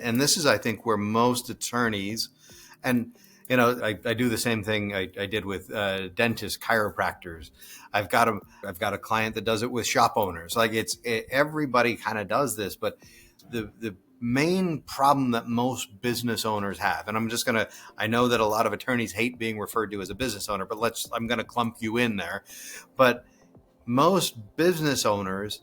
And this is, I think, where most attorneys, and I do the same thing I did with dentists, chiropractors. I've got a client that does it with shop owners. Like everybody kind of does this, but the main problem that most business owners have, and I know that a lot of attorneys hate being referred to as a business owner, but I'm going to clump you in there. But most business owners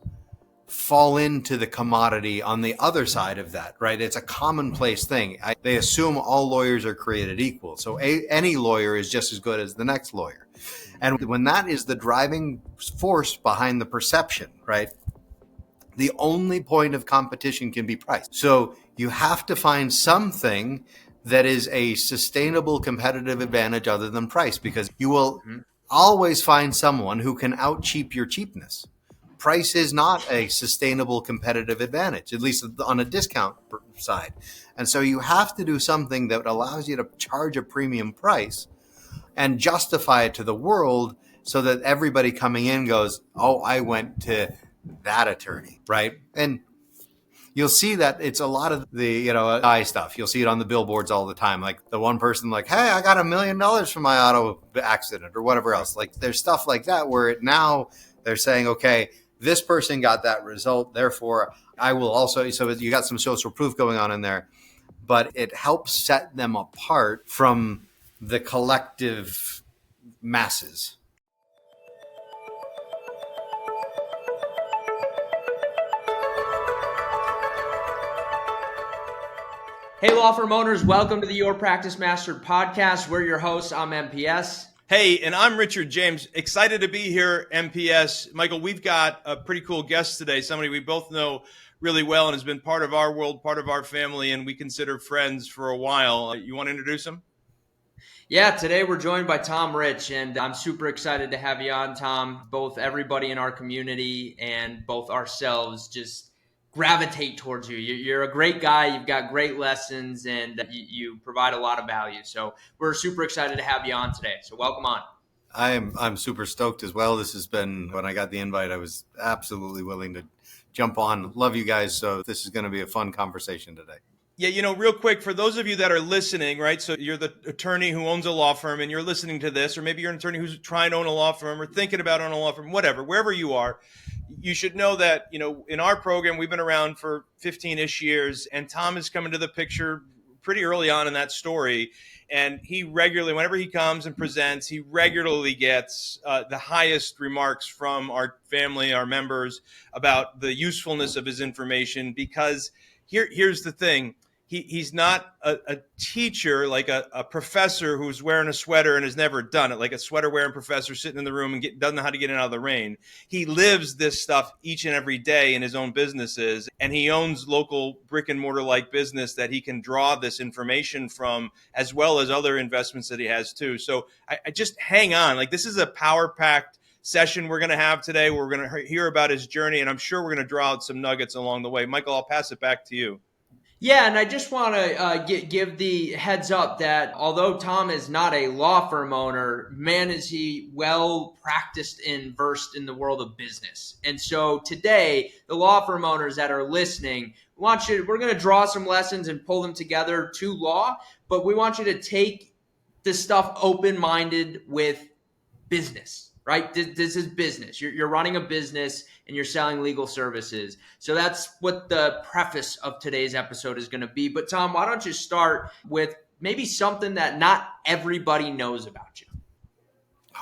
fall into the commodity on the other side of that, right? It's a commonplace thing. They assume all lawyers are created equal. So any lawyer is just as good as the next lawyer. And when that is the driving force behind the perception, right? The only point of competition can be price. So you have to find something that is a sustainable competitive advantage other than price, because you will always find someone who can out-cheap your cheapness. Price is not a sustainable competitive advantage, at least on a discount side. And so you have to do something that allows you to charge a premium price and justify it to the world so that everybody coming in goes, oh, I went to that attorney, right? And you'll see that it's a lot of the, AI stuff. You'll see it on the billboards all the time. Like the one person like, hey, I got $1 million from my auto accident or whatever else. Like there's stuff like that where now they're saying, okay, this person got that result, therefore I will also. So you got some social proof going on in there, but it helps set them apart from the collective masses. Hey, law firm owners, welcome to the Your Practice Mastered podcast. We're your hosts. I'm MPS. Hey, and I'm Richard James. Excited to be here, MPS. Michael, we've got a pretty cool guest today, somebody we both know really well and has been part of our world, part of our family, and we consider friends for a while. You want to introduce him? Yeah, today we're joined by Tom Rich, and I'm super excited to have you on, Tom. Both everybody in our community and both ourselves just gravitate towards you. You're a great guy. You've got great lessons, and you provide a lot of value. So we're super excited to have you on today. So welcome on. I'm super stoked as well. This has been, when I got the invite, I was absolutely willing to jump on. Love you guys. So this is going to be a fun conversation today. Yeah, real quick, for those of you that are listening, right? So you're the attorney who owns a law firm and you're listening to this, or maybe you're an attorney who's trying to own a law firm or thinking about owning a law firm, whatever, wherever you are, you should know that, in our program, we've been around for 15-ish years, and Tom has come into the picture pretty early on in that story. And he regularly, whenever he comes and presents, he regularly gets the highest remarks from our family, our members, about the usefulness of his information, because here's the thing. He's not a teacher, like a professor who's wearing a sweater and has never done it, like a sweater wearing professor sitting in the room and doesn't know how to get in out of the rain. He lives this stuff each and every day in his own businesses, and he owns local brick and mortar like business that he can draw this information from, as well as other investments that he has too. So I just hang on. Like, this is a power-packed session we're going to have today. We're going to hear about his journey, and I'm sure we're going to draw out some nuggets along the way. Michael, I'll pass it back to you. Yeah, and I just want to give the heads up that although Tom is not a law firm owner, man, is he well practiced and versed in the world of business. And so today, the law firm owners that are listening, we're going to draw some lessons and pull them together to law, but we want you to take this stuff open-minded with business. Right? This is business. You're running a business and you're selling legal services. So that's what the preface of today's episode is going to be. But Tom, why don't you start with maybe something that not everybody knows about you?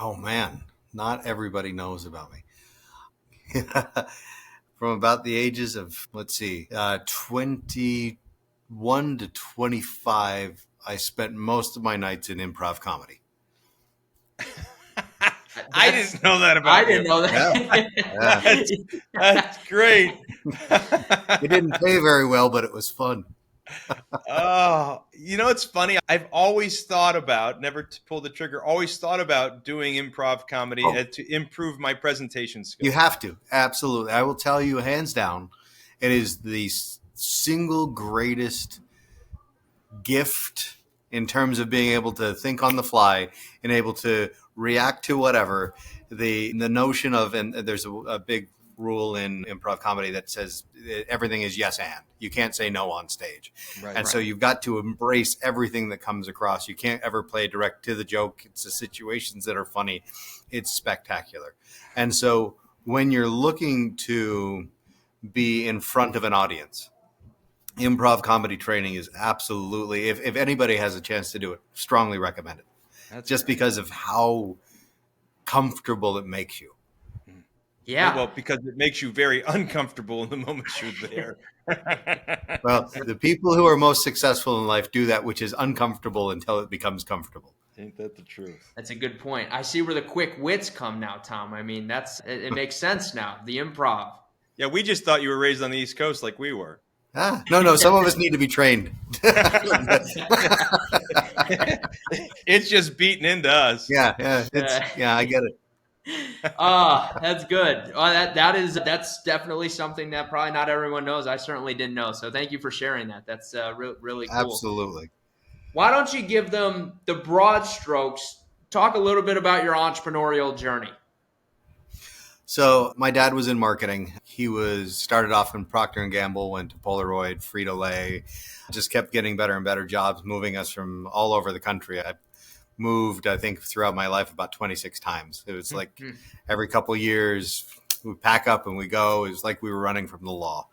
Oh man, not everybody knows about me. From about the ages of, 21 to 25, I spent most of my nights in improv comedy. I didn't know that about you. I didn't know that. Yeah. That's great. It didn't pay very well, but it was fun. Oh, it's funny. I've always thought about, never to pull the trigger, always thought about doing improv comedy to improve my presentation skills. You have to. Absolutely. I will tell you, hands down, it is the single greatest gift in terms of being able to think on the fly and able to react to whatever. The notion of, and there's a big rule in improv comedy that says everything is yes and. You can't say no on stage. Right. And so you've got to embrace everything that comes across. You can't ever play direct to the joke. It's the situations that are funny. It's spectacular. And so when you're looking to be in front of an audience, improv comedy training is absolutely, if anybody has a chance to do it, strongly recommend it. That's just great. because of how comfortable it makes you. Yeah. Well, because it makes you very uncomfortable in the moments you're there. Well, the people who are most successful in life do that which is uncomfortable until it becomes comfortable. Ain't that the truth? That's a good point. I see where the quick wits come now, Tom. I mean, it makes sense now. The improv. Yeah, we just thought you were raised on the East Coast like we were. No, some of us need to be trained. It's just beaten into us. Yeah, I get it. That's good. That's definitely something that probably not everyone knows. I certainly didn't know. So thank you for sharing that. That's really cool. Absolutely. Why don't you give them the broad strokes? Talk a little bit about your entrepreneurial journey. So my dad was in marketing. He started off in Procter & Gamble, went to Polaroid, Frito-Lay, just kept getting better and better jobs, moving us from all over the country. I moved, I think, throughout my life about 26 times. It was like every couple of years, we pack up and we go. It was like we were running from the law.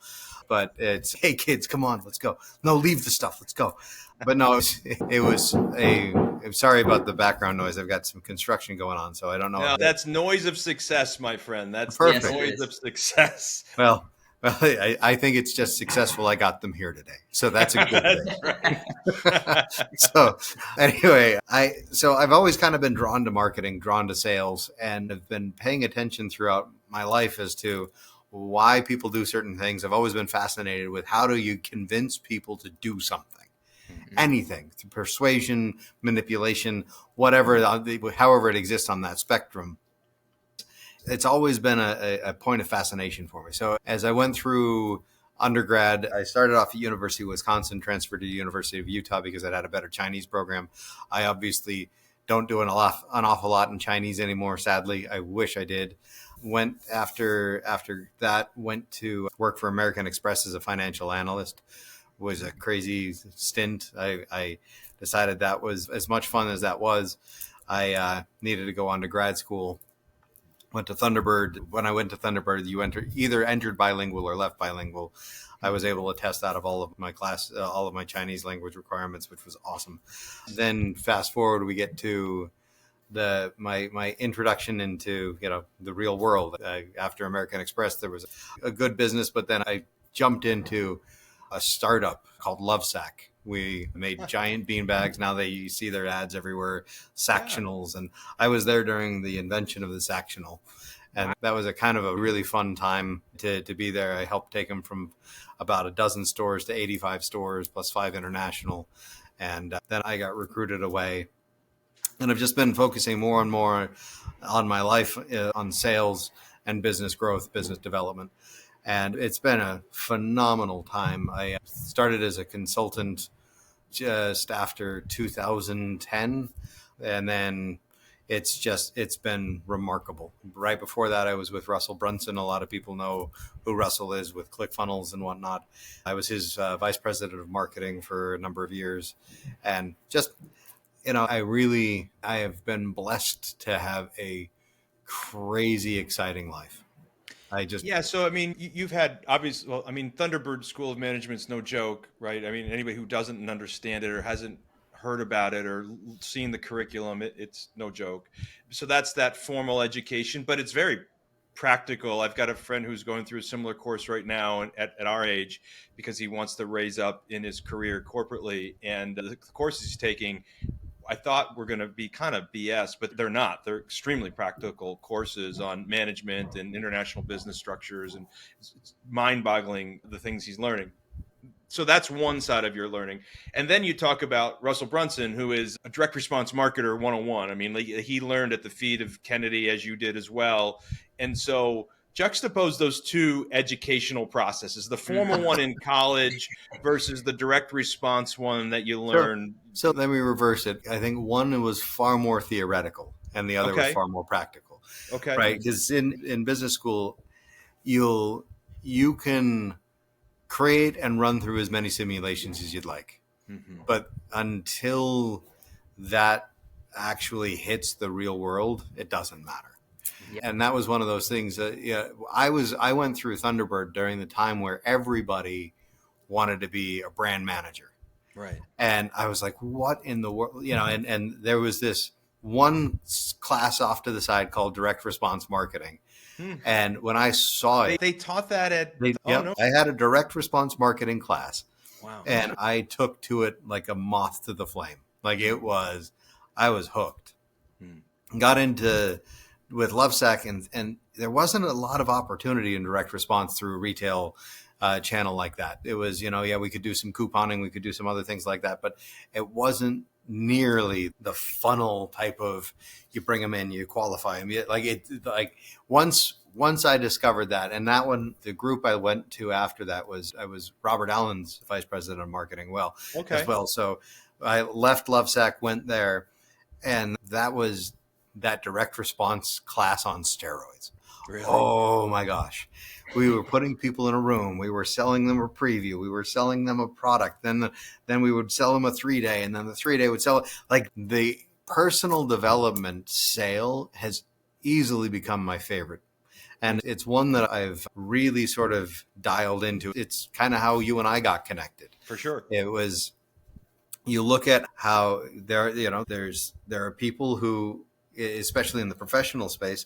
But it's, hey, kids, come on, let's go. No, leave the stuff. Let's go. But no, I'm sorry about the background noise. I've got some construction going on, so I don't know. No, that's noise of success, my friend. That's Perfect. the noise of success. Well, I think it's just successful. I got them here today, so that's a good thing. So anyway, I've always kind of been drawn to marketing, drawn to sales, and have been paying attention throughout my life as to why people do certain things. I've always been fascinated with how do you convince people to do something. Anything, through persuasion, manipulation, whatever, however it exists on that spectrum. It's always been a point of fascination for me. So as I went through undergrad, I started off at University of Wisconsin, transferred to the University of Utah because I had a better Chinese program. I obviously don't do an awful lot in Chinese anymore, sadly. I wish I did. Went after that, went to work for American Express as a financial analyst. Was a crazy stint. I decided that was as much fun as that was. I needed to go on to grad school. Went to Thunderbird. When I went to Thunderbird, you either entered bilingual or left bilingual. I was able to test out of all of my class, all of my Chinese language requirements, which was awesome. Then fast forward, we get to my introduction into the real world. After American Express, there was a good business, but then I jumped into a startup called Lovesack. We made giant beanbags. Now you see their ads everywhere, Sactionals. And I was there during the invention of the Sactional. And that was a kind of a really fun time to be there. I helped take them from about a dozen stores to 85 stores plus 5 international. And then I got recruited away. And I've just been focusing more and more on my life on sales and business growth, business development. And it's been a phenomenal time. I started as a consultant just after 2010. And then it's been remarkable. Right before that, I was with Russell Brunson. A lot of people know who Russell is with ClickFunnels and whatnot. I was his vice president of marketing for a number of years. And just, I have been blessed to have a crazy, exciting life. So I mean, you've had Thunderbird School of Management's no joke, right? I mean, anybody who doesn't understand it or hasn't heard about it or seen the curriculum, it's no joke. So that's that formal education, but it's very practical. I've got a friend who's going through a similar course right now at our age because he wants to raise up in his career corporately, and the courses he's taking, I thought were going to be kind of BS, but they're not. They're extremely practical courses on management and international business structures, and it's mind-boggling the things he's learning. So that's one side of your learning. And then you talk about Russell Brunson, who is a direct response marketer 101. I mean, he learned at the feet of Kennedy, as you did as well. And so juxtapose those two educational processes, the formal one in college versus the direct response one that you learn. So then we reverse it. I think one was far more theoretical and the other was far more practical. Okay. Right. Because in business school, you can create and run through as many simulations as you'd like. Mm-hmm. But until that actually hits the real world, it doesn't matter. Yeah. And that was one of those things that I went through Thunderbird during the time where everybody wanted to be a brand manager. Right. And I was like, what in the world? And there was this one class off to the side called direct response marketing. And when I saw it, They taught that at, no, I had a direct response marketing class. Wow. And I took to it like a moth to the flame. Like I was hooked. Got into with Lovesac, and there wasn't a lot of opportunity in direct response through a retail channel like that. It was, we could do some couponing, we could do some other things like that, but it wasn't nearly the funnel type of, you bring them in, you qualify them. Like once I discovered that, and that one, the group I went to after that was Robert Allen's vice president of marketing as well. So I left Lovesac, went there, and that was that direct response class on steroids. Really? Oh my gosh. We were putting people in a room. We were selling them a preview. We were selling them a product. Then we would sell them a 3-day, and then the 3-day would sell. Like, the personal development sale has easily become my favorite. And it's one that I've really sort of dialed into. It's kind of how you and I got connected. For sure. It was, you look at how there are people who, especially in the professional space,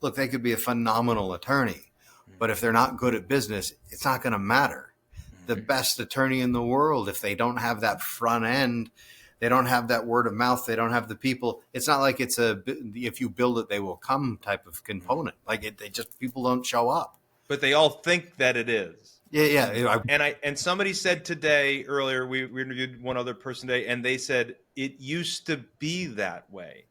look, they could be a phenomenal attorney, but if they're not good at business, it's not going to matter. The best attorney in the world, if they don't have that front end, they don't have that word of mouth, they don't have the people. It's not like it's if you build it, they will come type of component. Like people don't show up. But they all think that it is. Yeah. And somebody said today, earlier, we interviewed one other person today, and they said it used to be that way.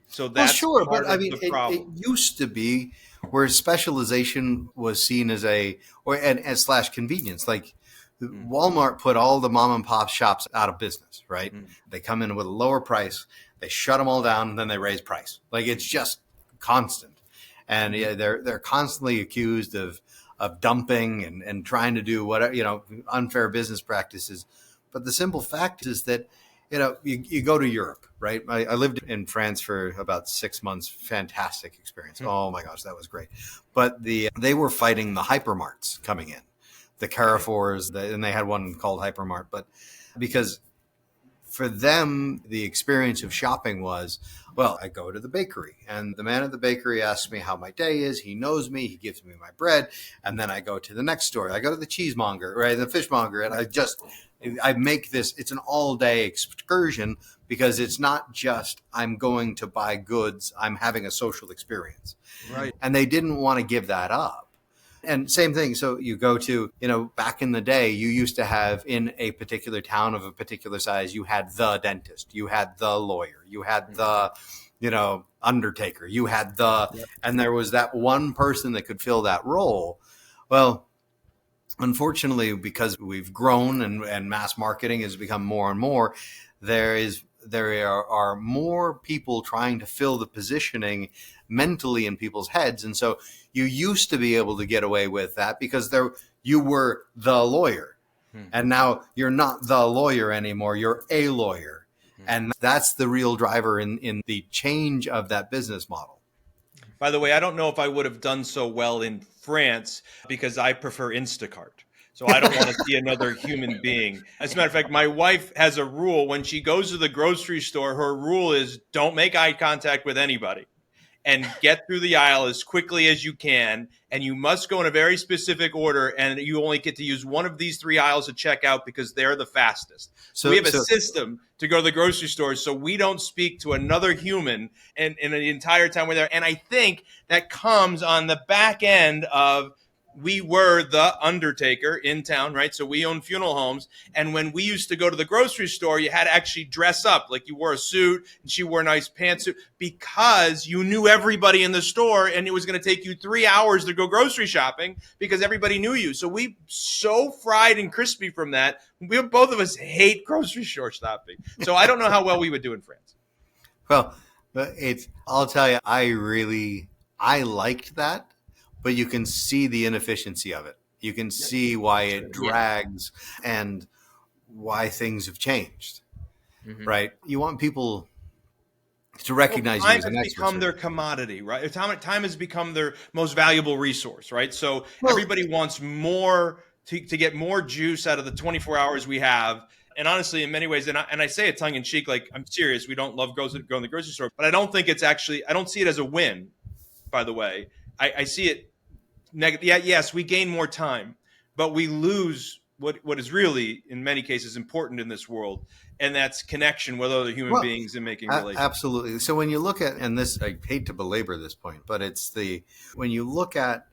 So that's part of the problem. It used to be where specialization was seen as as convenience. Like Walmart put all the mom and pop shops out of business, right? They come in with a lower price, they shut them all down, and then they raise price. Like, it's just constant. And they're constantly accused of dumping and trying to do whatever, unfair business practices. But the simple fact is that, you go to Europe, right? I lived in France for about 6 months. Fantastic experience. Oh my gosh, that was great. But they were fighting the hypermarts coming in, the Carrefours, and they had one called Hypermart. But because for them, the experience of shopping was, well, I go to the bakery, and the man at the bakery asks me how my day is. He knows me. He gives me my bread. And then I go to the next store. I go to the cheesemonger, right, the fishmonger, and I make this, it's an all-day excursion, because it's not just I'm going to buy goods, I'm having a social experience. Right. And they didn't want to give that up. And same thing. So you go to, back in the day, you used to have in a particular town of a particular size, you had the dentist, you had the lawyer, you had the, undertaker, you had and there was that one person that could fill that role. Well, unfortunately, because we've grown and mass marketing has become more and more, there are more people trying to fill the positioning mentally in people's heads. And so you used to be able to get away with that because you were the lawyer. And now you're not the lawyer anymore. You're a lawyer. And that's the real driver in the change of that business model. By the way, I don't know if I would have done so well in France because I prefer Instacart. So I don't want to see another human being. As a matter of fact, my wife has a rule. When she goes to the grocery store, her rule is don't make eye contact with anybody and get through the aisle as quickly as you can. And you must go in a very specific order. And you only get to use one of these 3 aisles to check out because they're the fastest. So we have a system to go to the grocery store so we don't speak to another human in the entire time we're there. And I think that comes on the back end of we were the undertaker in town, right? So we own funeral homes. And when we used to go to the grocery store, you had to actually dress up. Like you wore a suit and she wore a nice pantsuit because you knew everybody in the store and it was going to take you 3 hours to go grocery shopping because everybody knew you. So we so fried and crispy from that. Both of us hate grocery store shopping. So I don't know how well we would do in France. Well, I'll tell you, I liked that. but you can see the inefficiency of it. You can see why it drags and why things have changed, right? You want people to recognize you Time as an has expert. become their commodity, right? Time has become their most valuable resource, right? So Well, everybody wants more to get more juice out of the 24 hours we have. And honestly, in many ways, and I say it tongue in cheek, like I'm serious. We don't love going to the grocery store, but I don't think it's actually. I don't see it as a win. By the way, I see it negative. Yeah, yes, we gain more time, but we lose what is really, in many cases, important in this world, and that's connection with other human beings and making relationships. Absolutely. So when you look at, and this, I hate to belabor this point, but when you look at,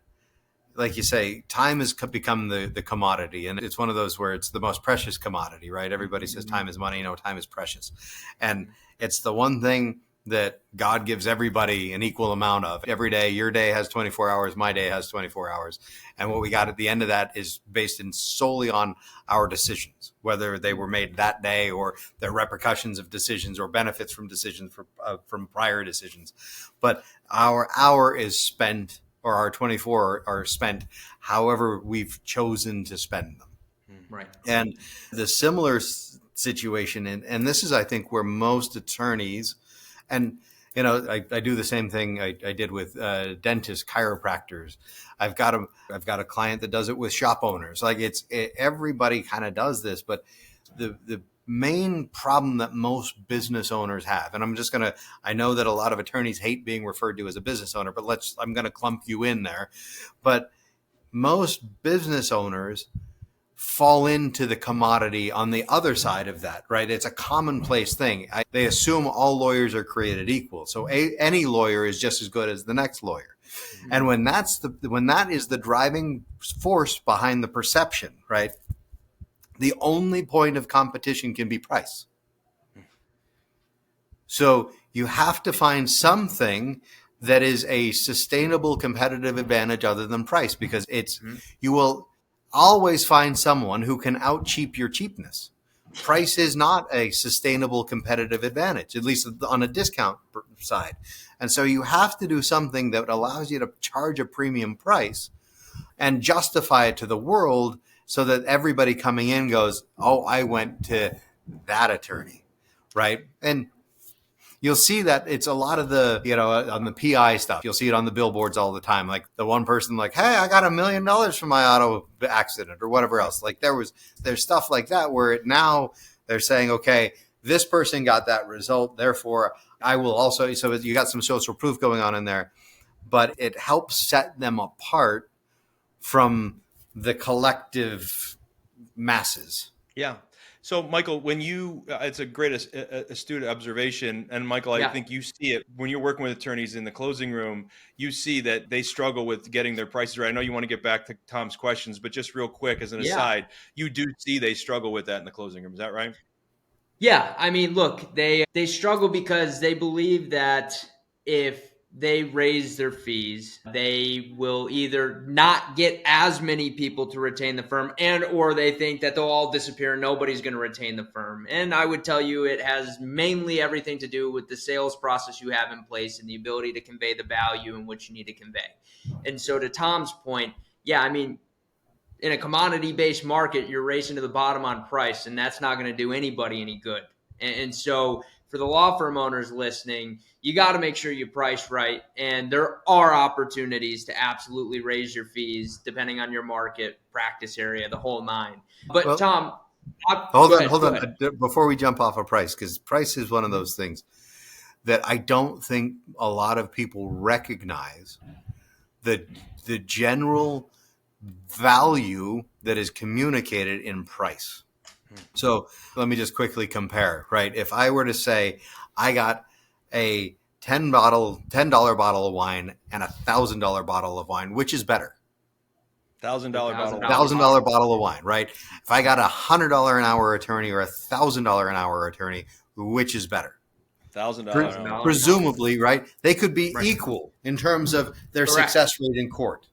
like you say, time has become the commodity, and it's one of those where it's the most precious commodity, right? Everybody says time is money. No, time is precious. And it's the one thing that God gives everybody an equal amount of. Every day, your day has 24 hours, my day has 24 hours. And what we got at the end of that is based in solely on our decisions, whether they were made that day or the repercussions of decisions or benefits from decisions from prior decisions. But our hour is spent, or our 24 are spent however we've chosen to spend them. Right. And the similar situation, and this is, I think, where most attorneys, and I do the same thing I did with dentists, chiropractors. I've got a client that does it with shop owners. Like everybody kind of does this, but the main problem that most business owners have, and I know that a lot of attorneys hate being referred to as a business owner, but I'm going to clump you in there. But most business owners fall into the commodity on the other side of that, right? It's a commonplace thing. They assume all lawyers are created equal. So any lawyer is just as good as the next lawyer. And when that is the driving force behind the perception, right? The only point of competition can be price. So you have to find something that is a sustainable competitive advantage other than price, because you will always find someone who can out-cheap your cheapness. Price is not a sustainable competitive advantage, at least on a discount side. And so you have to do something that allows you to charge a premium price and justify it to the world so that everybody coming in goes, oh, I went to that attorney, right? And you'll see that it's a lot of the, on the PI stuff. You'll see it on the billboards all the time. Like the one person like, hey, I got $1 million from my auto accident or whatever else. Like there's stuff like that where now they're saying, okay, this person got that result. Therefore, I will also, so you got some social proof going on in there, but it helps set them apart from the collective masses. Yeah. So, Michael, when it's a great astute observation. And Michael, I think you see it when you're working with attorneys in the closing room, you see that they struggle with getting their prices right. I know you want to get back to Tom's questions, but just real quick as an aside, you do see they struggle with that in the closing room. Is that right? Yeah. I mean, look, they struggle because they believe that if they raise their fees, they will either not get as many people to retain the firm, or they think that they'll all disappear and nobody's going to retain the firm. And I would tell you it has mainly everything to do with the sales process you have in place and the ability to convey the value in which you need to convey. And so to Tom's point, I mean, in a commodity-based market, you're racing to the bottom on price, and that's not going to do anybody any good. And so for the law firm owners listening, you got to make sure you price right. And there are opportunities to absolutely raise your fees depending on your market, practice area, the whole nine. But Tom, hold on. Before we jump off of price, because price is one of those things that I don't think a lot of people recognize the general value that is communicated in price. So let me just quickly compare, right? If I were to say I got a $10 bottle of wine and $1,000 bottle of wine, which is better? $1,000 bottle. $1,000 bottle of wine, right? If I got $100 an hour attorney or $1,000 an hour attorney, which is better? $1,000. Presumably, right? They could be equal in terms of their success rate in court.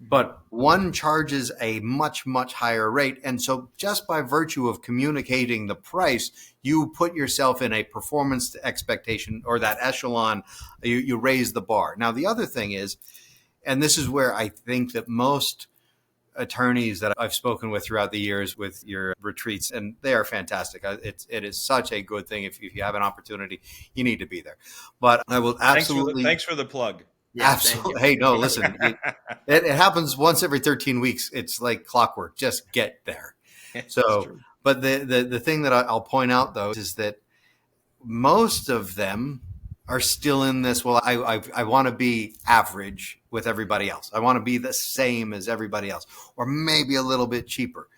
But one charges a much, much higher rate. And so just by virtue of communicating the price, you put yourself in a performance expectation or that echelon, you raise the bar. Now, the other thing is, And this is where I think that most attorneys that I've spoken with throughout the years with your retreats, and they are fantastic. It is such a good thing. If you have an opportunity, you need to be there. But I will absolutely. Thanks for the plug. Yeah, Absolutely. Hey, no, listen, it happens once every 13 weeks. It's like clockwork. Just get there. So, but the thing that I'll point out though is that most of them are still in this. Well, I want to be average with everybody else. I want to be the same as everybody else, or maybe a little bit cheaper.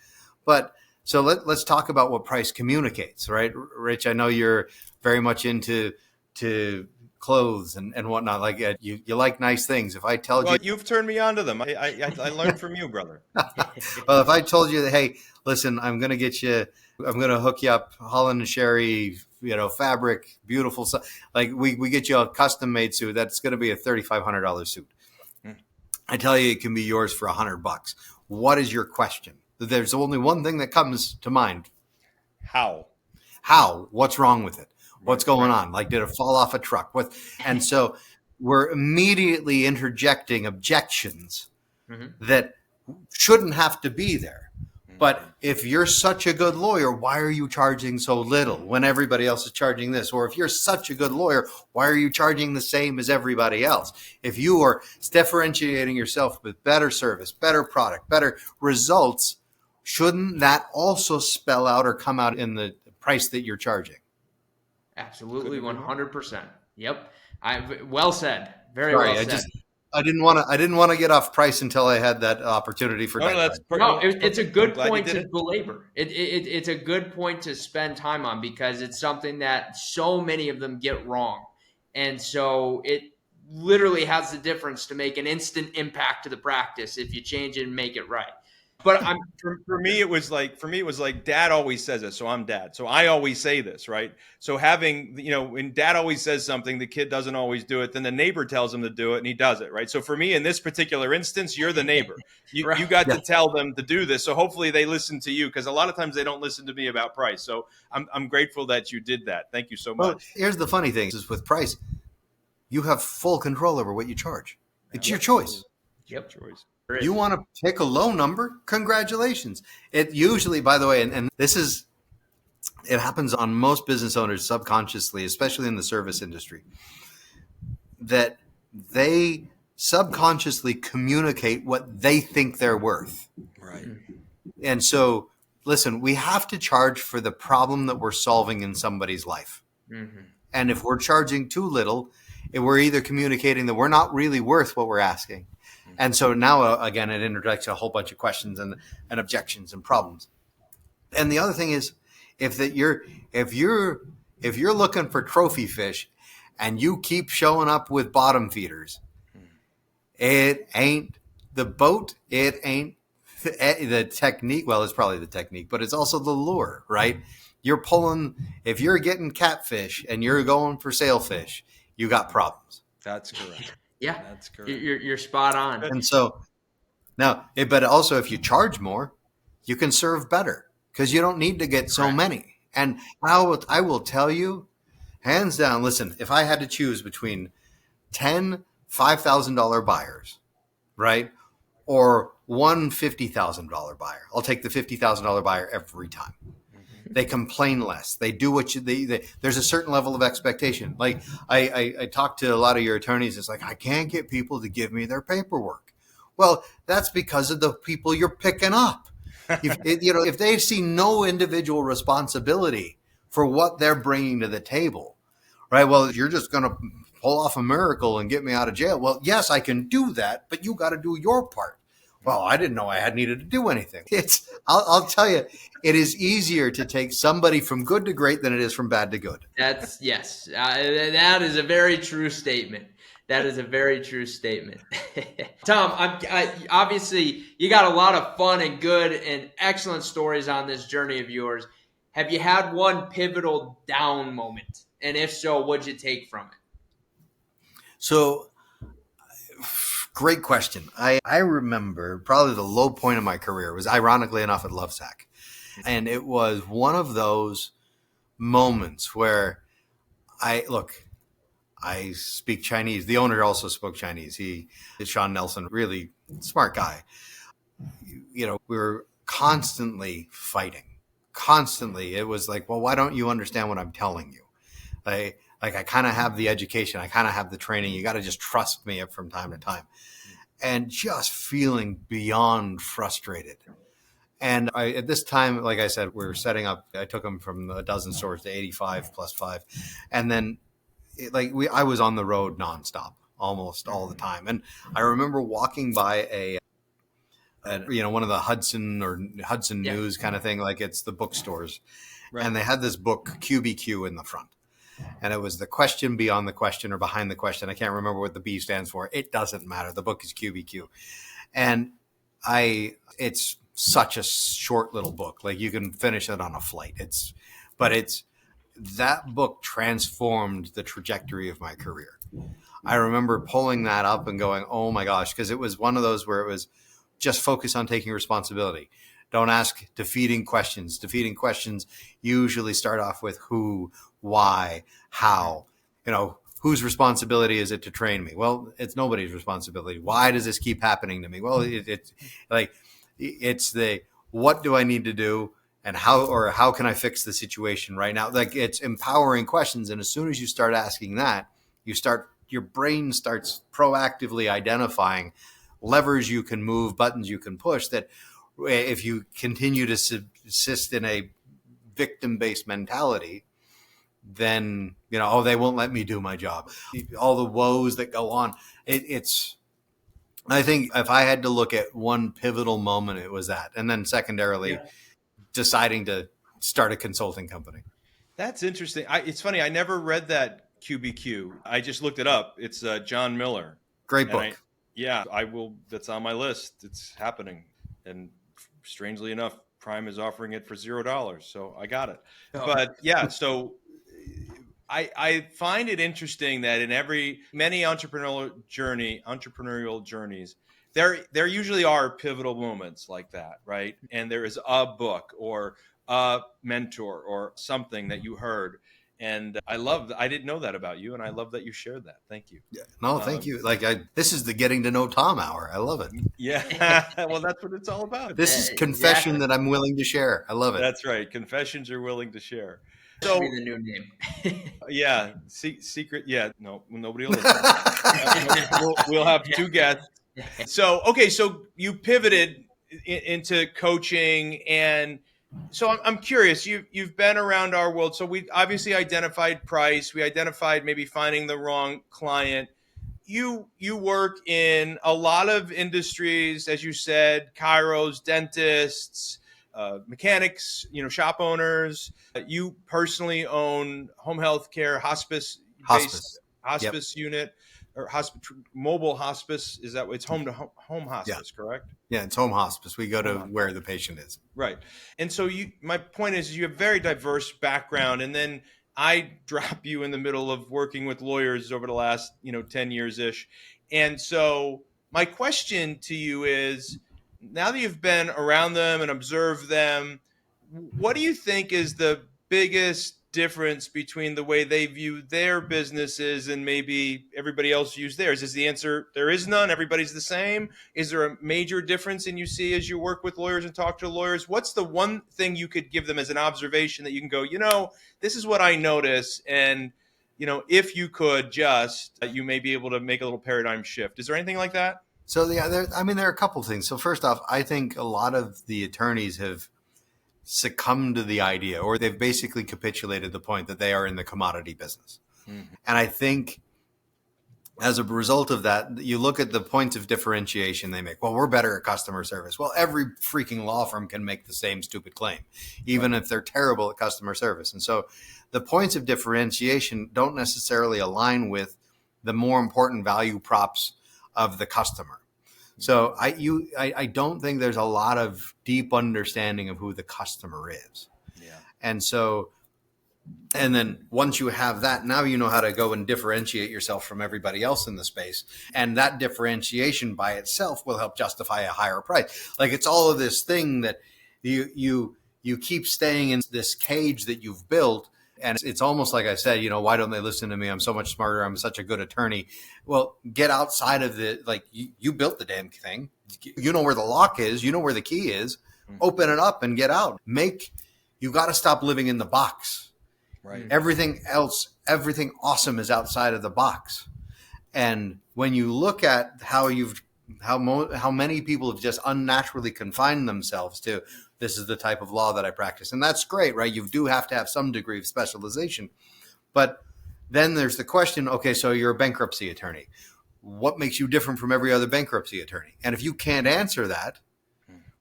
But so let's talk about what price communicates, right? Rich, I know you're very much into clothes and whatnot. Like you like nice things. If I told you, you've turned me on to them. I learned from you, brother. Well, if I told you that, hey, listen, I'm going to hook you up Holland and Sherry, fabric, beautiful stuff. Like we get you a custom made suit. That's going to be a $3,500 suit. I tell you, it can be yours for $100. What is your question? There's only one thing that comes to mind. How? What's wrong with it? What's going on? Like, did it fall off a truck? And so we're immediately interjecting objections that shouldn't have to be there. But if you're such a good lawyer, why are you charging so little when everybody else is charging this? Or if you're such a good lawyer, why are you charging the same as everybody else? If you are differentiating yourself with better service, better product, better results, shouldn't that also spell out or come out in the price that you're charging? Absolutely, 100%. Yep. Well said. Very well said. I didn't want to get off price until I had that opportunity for it's a good point to belabor. It's a good point to spend time on because it's something that so many of them get wrong. And so it literally has the difference to make an instant impact to the practice if you change it and make it right. But for me, it was like dad always says it. So I'm dad. So I always say this, right? So having, when dad always says something, the kid doesn't always do it. Then the neighbor tells him to do it and he does it, right? So for me, in this particular instance, you're the neighbor. You got to tell them to do this. So hopefully they listen to you because a lot of times they don't listen to me about price. So I'm grateful that you did that. Thank you so much. Well, here's the funny thing is with price, you have full control over what you charge. It's your choice. Yep. Choice. You want to pick a low number? Congratulations. It usually, by the way, and it happens on most business owners subconsciously, especially in the service industry, that they subconsciously communicate what they think they're worth. Right. And so, listen, we have to charge for the problem that we're solving in somebody's life. Mm-hmm. And if we're charging too little, we're either communicating that we're not really worth what we're asking. And so now, again, it interjects a whole bunch of questions and objections and problems. And the other thing is, if you're looking for trophy fish and you keep showing up with bottom feeders, it ain't the boat, it ain't the technique. Well, it's probably the technique, but it's also the lure, right? If you're getting catfish and you're going for sailfish, you got problems. That's correct. Yeah, that's correct. You're spot on. And so now, but also if you charge more, you can serve better because you don't need to get so many. And I will tell you, hands down, listen, if I had to choose between 10 $5,000 buyers, right, or one $50,000 buyer, I'll take the $50,000 buyer every time. They complain less. They do what there's a certain level of expectation. Like I talk to a lot of your attorneys. It's like, I can't get people to give me their paperwork. Well, that's because of the people you're picking up. If they see no individual responsibility for what they're bringing to the table, right? Well, you're just going to pull off a miracle and get me out of jail. Well, yes, I can do that, but you got to do your part. Well, I didn't know I had needed to do anything. I'll tell you, it is easier to take somebody from good to great than it is from bad to good. Yes. That is a very true statement. That is a very true statement. Tom, obviously you got a lot of fun and good and excellent stories on this journey of yours. Have you had one pivotal down moment? And if so, what'd you take from it? So, great question. I remember probably the low point of my career was, ironically enough, at Lovesac. And it was one of those moments where I speak Chinese. The owner also spoke Chinese. He is Sean Nelson, really smart guy. We were constantly fighting. Constantly. It was like, well, why don't you understand what I'm telling you? I kind of have the education. I kind of have the training. You got to just trust me from time to time. And just feeling beyond frustrated. And at this time, like I said, we were setting up. I took them from a dozen stores to 85 plus 5. And then I was on the road nonstop almost all the time. And I remember walking by one of the Hudson News kind of thing, like it's the bookstores. Right. And they had this book QBQ in the front. And it was the question beyond the question or behind the question. I can't remember what the B stands for. It doesn't matter. The book is QBQ. And it's such a short little book. Like you can finish it on a flight. That book transformed the trajectory of my career. I remember pulling that up and going, oh my gosh, because it was one of those where it was just focus on taking responsibility. Don't ask defeating questions. Defeating questions usually start off with who, why, how. Whose responsibility is it to train me? Well, it's nobody's responsibility. Why does this keep happening to me? Well, it's the what do I need to do and how can I fix the situation right now? Like it's empowering questions. And as soon as you start asking that, your brain starts proactively identifying levers you can move, buttons you can push, that if you continue to subsist in a victim-based mentality, then, they won't let me do my job. All the woes that go on. I think if I had to look at one pivotal moment, it was that. And then secondarily, deciding to start a consulting company. That's interesting. It's funny. I never read that QBQ. I just looked it up. It's John Miller. Great book. I will. That's on my list. It's happening. And strangely enough, Prime is offering it for $0. So I got it. Oh. But so I find it interesting that in many entrepreneurial journeys, there usually are pivotal moments like that, right? And there is a book or a mentor or something that you heard. And I didn't know that about you, and I love that you shared that. Thank you. Yeah. No, thank you. This is the getting to know Tom hour. I love it. Yeah. Well, that's what it's all about. This is confession that I'm willing to share. I love it. That's right. Confessions you're willing to share. So be the new name. Yeah. Secret. Yeah. No, nobody will listen. We'll have two guests. So you pivoted into coaching, and so I'm curious. You've been around our world. So we obviously identified price. We identified maybe finding the wrong client. You work in a lot of industries, as you said, chiros, dentists, mechanics, shop owners. You personally own home health care, hospice unit, or mobile hospice. Is that it's home to home hospice, correct? Yeah, it's home hospice. We go to where the patient is. Right. And so my point is you have very diverse background, and then I drop you in the middle of working with lawyers over the last, 10 years ish. And so my question to you is, now that you've been around them and observed them, what do you think is the biggest difference between the way they view their businesses and maybe everybody else views theirs? Is the answer there is none? Everybody's the same? Is there a major difference in you see as you work with lawyers and talk to lawyers? What's the one thing you could give them as an observation that you can go, this is what I notice, and if you could you may be able to make a little paradigm shift. Is there anything like that? So there are a couple of things. So first off, I think a lot of the attorneys have succumbed to the idea, or they've basically capitulated the point that they are in the commodity business. Mm-hmm. And I think as a result of that, you look at the points of differentiation they make. Well, we're better at customer service. Well, every freaking law firm can make the same stupid claim, even if they're terrible at customer service. And so the points of differentiation don't necessarily align with the more important value props of the customer. So I don't think there's a lot of deep understanding of who the customer is. Yeah. And then once you have that, now you know how to go and differentiate yourself from everybody else in the space. And that differentiation by itself will help justify a higher price. Like it's all of this thing that you keep staying in this cage that you've built. And it's almost like I said, why don't they listen to me? I'm so much smarter. I'm such a good attorney. Well, get outside of you built the damn thing. You know where the lock is. You know where the key is. Open it up and get out. You got to stop living in the box. Right. Everything else, everything awesome is outside of the box. And when you look at how many people have just unnaturally confined themselves to, this is the type of law that I practice. And that's great, right? You do have to have some degree of specialization. But then there's the question, okay, so you're a bankruptcy attorney. What makes you different from every other bankruptcy attorney? And if you can't answer that,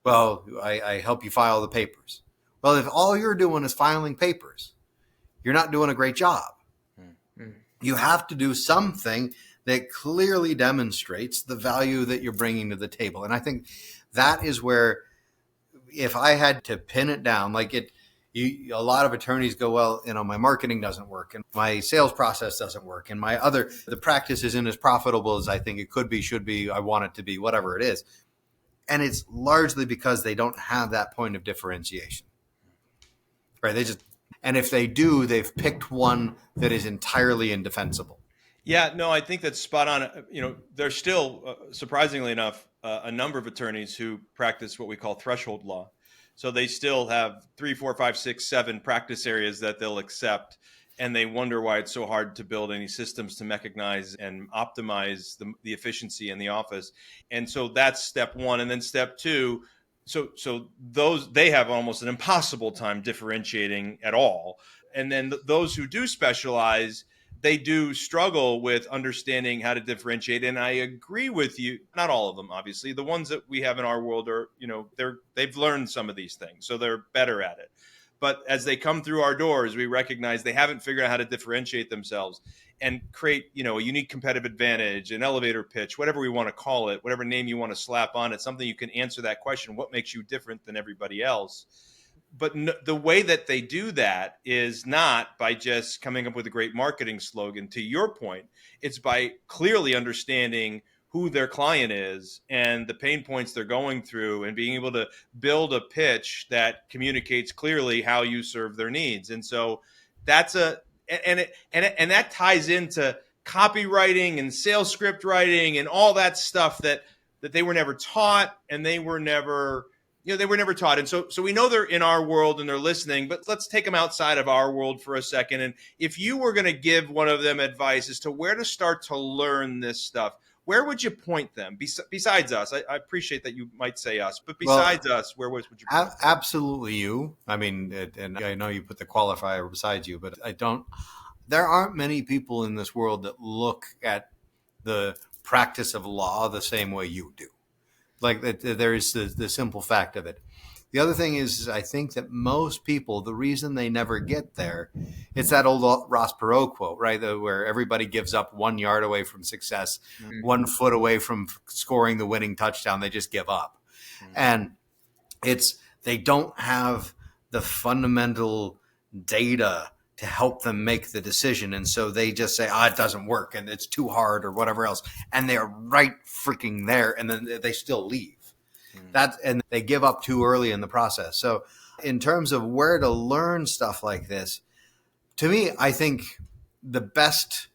well, I help you file the papers. Well, if all you're doing is filing papers, you're not doing a great job. You have to do something that clearly demonstrates the value that you're bringing to the table. And I think that is where, if I had to pin it down, a lot of attorneys go, well, my marketing doesn't work and my sales process doesn't work and the practice isn't as profitable as I think it could be, should be, I want it to be, whatever it is. And it's largely because they don't have that point of differentiation, right? And if they do, they've picked one that is entirely indefensible. Yeah, no, I think that's spot on. There's still, surprisingly enough, a number of attorneys who practice what we call threshold law. So they still have 3, 4, 5, 6, 7 practice areas that they'll accept. And they wonder why it's so hard to build any systems to mechanize and optimize the efficiency in the office. And so that's step one. And then step two, so they have almost an impossible time differentiating at all. And then those who do specialize, they do struggle with understanding how to differentiate. And I agree with you. Not all of them, obviously. The ones that we have in our world are, they've learned some of these things, so they're better at it. But as they come through our doors, we recognize they haven't figured out how to differentiate themselves and create, a unique competitive advantage, an elevator pitch, whatever we want to call it, whatever name you want to slap on it, something you can answer that question, what makes you different than everybody else? But the way that they do that is not by just coming up with a great marketing slogan. To your point, it's by clearly understanding who their client is and the pain points they're going through and being able to build a pitch that communicates clearly how you serve their needs. And so that's and that ties into copywriting and sales script writing and all that stuff that they were never taught, and they were never taught. And so we know they're in our world and they're listening, but let's take them outside of our world for a second. And if you were going to give one of them advice as to where to start to learn this stuff, where would you point them besides us? I appreciate that you might say us, but besides us, where would you point them? Absolutely you. I mean, and I know you put the qualifier beside you, but there aren't many people in this world that look at the practice of law the same way you do. Like that, there is the simple fact of it. The other thing is, I think that most people, the reason they never get there, it's that old Ross Perot quote, right? Where everybody gives up 1 yard away from success, 1 foot away from scoring the winning touchdown. They just give up. And they don't have the fundamental data to help them make the decision. And so they just say, it doesn't work and it's too hard or whatever else. And they're right freaking there. And then they still leave. And they give up too early in the process. So in terms of where to learn stuff like this, to me, I think the best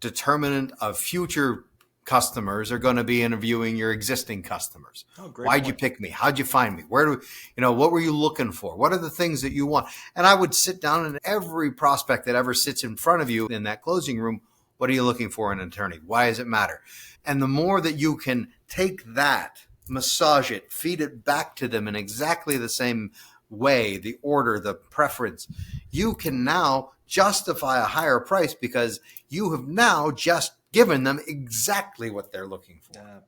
determinant of future customers are going to be interviewing your existing customers. Why'd you pick me? How'd you find me? What were you looking for? What are the things that you want? And I would sit down, and every prospect that ever sits in front of you in that closing room, what are you looking for in an attorney? Why does it matter? And the more that you can take that, massage it, feed it back to them in exactly the same way, the order, the preference, you can now justify a higher price because you have now just given them exactly what they're looking for.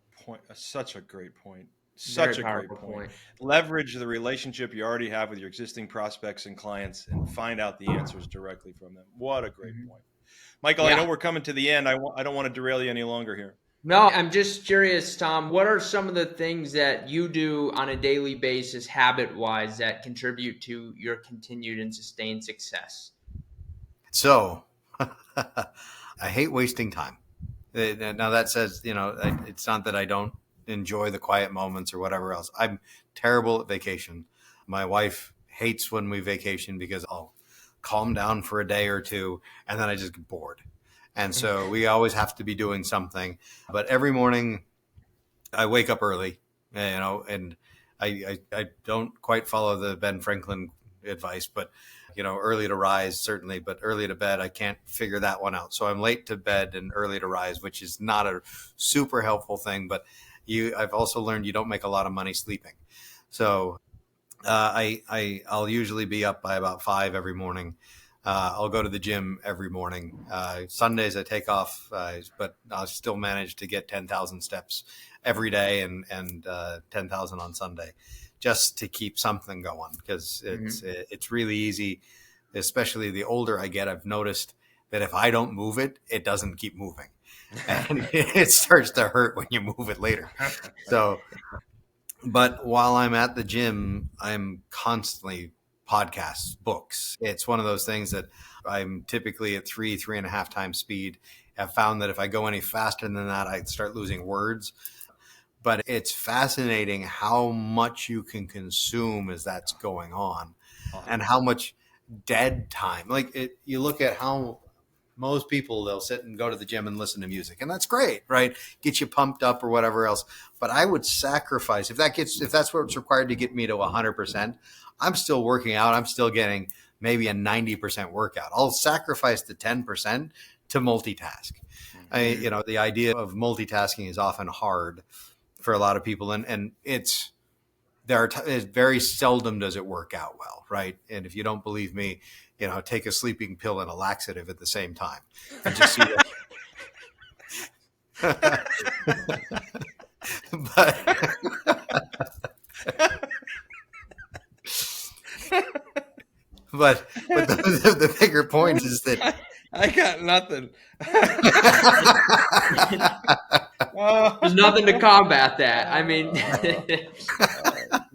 Such a great point. Such a great point. Leverage the relationship you already have with your existing prospects and clients and find out the answers directly from them. What a great point. Michael, I know we're coming to the end. I don't want to derail you any longer here. No, I'm just curious, Tom, what are some of the things that you do on a daily basis, habit-wise, that contribute to your continued and sustained success? So, I hate wasting time. Now that says, it's not that I don't enjoy the quiet moments or whatever else. I'm terrible at vacation. My wife hates when we vacation because, calm down for a day or two, and then I just get bored. And so we always have to be doing something. But every morning I wake up early, and I don't quite follow the Ben Franklin advice, but early to rise certainly, but early to bed, I can't figure that one out. So I'm late to bed and early to rise, which is not a super helpful thing. But I've also learned you don't make a lot of money sleeping. So I'll usually be up by about 5 every morning. I'll go to the gym every morning. Sundays I take off, but I'll still manage to get 10,000 steps every day and 10,000 on Sunday, just to keep something going, because it's really easy, especially the older I get. I've noticed that if I don't move it, it doesn't keep moving, and it starts to hurt when you move it later. So, but while I'm at the gym, I'm constantly podcasts, books. It's one of those things that I'm typically at 3.5 times speed. I've found that if I go any faster than that, I start losing words. But it's fascinating how much you can consume as that's going on, and how much dead time. You look at how most people, they'll sit and go to the gym and listen to music, and that's great, right? Get you pumped up or whatever else. But I would sacrifice, if that's what's required to get me to 100%, I'm still working out. I'm still getting maybe a 90% workout. I'll sacrifice the 10% to multitask. The idea of multitasking is often hard for a lot of people, and it's very seldom does it work out well, right? And if you don't believe me, take a sleeping pill and a laxative at the same time, and just see what. but the bigger point is that I got nothing. There's nothing to combat that. I mean, the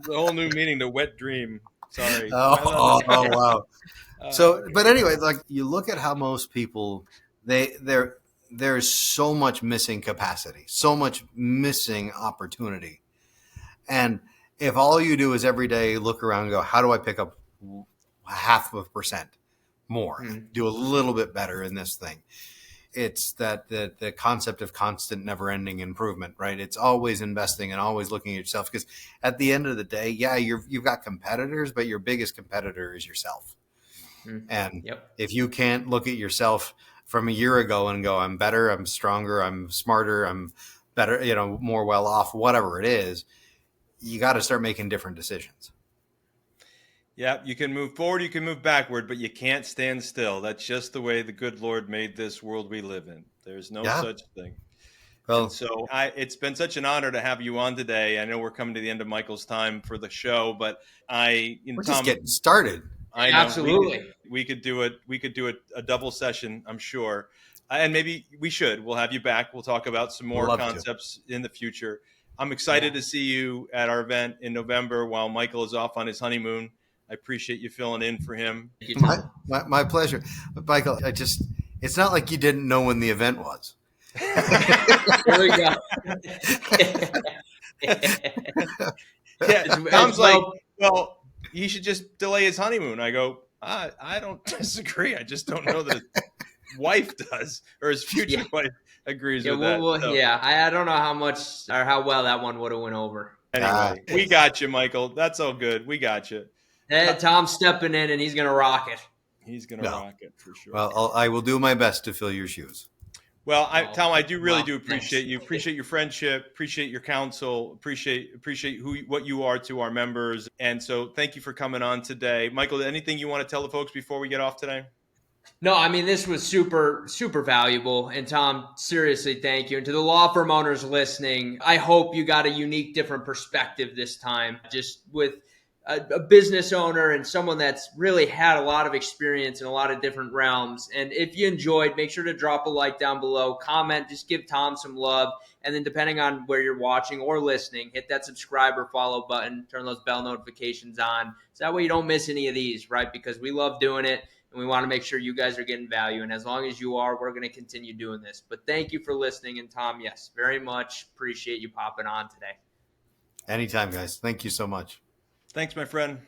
whole new meaning to wet dream. Sorry. Oh wow. So, but anyway, you look at how most people, there's so much missing capacity, so much missing opportunity. And if all you do is every day look around and go, how do I pick up 0.5% more, do a little bit better in this thing? It's that the concept of constant, never-ending improvement, right? It's always investing and always looking at yourself, because at the end of the day, you've got competitors, but your biggest competitor is yourself. And if you can't look at yourself from a year ago and go, I'm better, I'm stronger, I'm smarter, I'm better, more well off, whatever it is, you got to start making different decisions. Yeah, you can move forward, you can move backward, but you can't stand still. That's just the way the good Lord made this world we live in. There's no such thing. Well, and so it's been such an honor to have you on today. I know we're coming to the end of Michael's time for the show, but we're just getting started. I know. Absolutely. We could do it. We could do a double session, I'm sure. And maybe we should. We'll have you back. We'll talk about some more concepts in the future. I'm excited to see you at our event in November while Michael is off on his honeymoon. I appreciate you filling in for him. My pleasure. But Michael, it's not like you didn't know when the event was. There we go. Tom's like, well, he should just delay his honeymoon. I go, I don't disagree. I just don't know that his wife does, or his future wife agrees with that. I don't know how much or how well that one would have went over. Anyway, we got you, Michael. That's all good. We got you. Tom's stepping in, and he's going to rock it. He's going to rock it for sure. Well, I will do my best to fill your shoes. Well, Tom, I do really do appreciate you. Appreciate your friendship. Appreciate your counsel. Appreciate what you are to our members. And so, thank you for coming on today, Michael. Anything you want to tell the folks before we get off today? No, I mean, this was super, super valuable. And Tom, seriously, thank you. And to the law firm owners listening, I hope you got a unique, different perspective this time, just with a business owner and someone that's really had a lot of experience in a lot of different realms. And if you enjoyed, make sure to drop a like down below, comment, just give Tom some love. And then depending on where you're watching or listening, hit that subscribe or follow button, turn those bell notifications on. So that way you don't miss any of these, right? Because we love doing it and we want to make sure you guys are getting value. And as long as you are, we're going to continue doing this. But thank you for listening. And Tom, yes, very much appreciate you popping on today. Anytime, guys. Thank you so much. Thanks, my friend.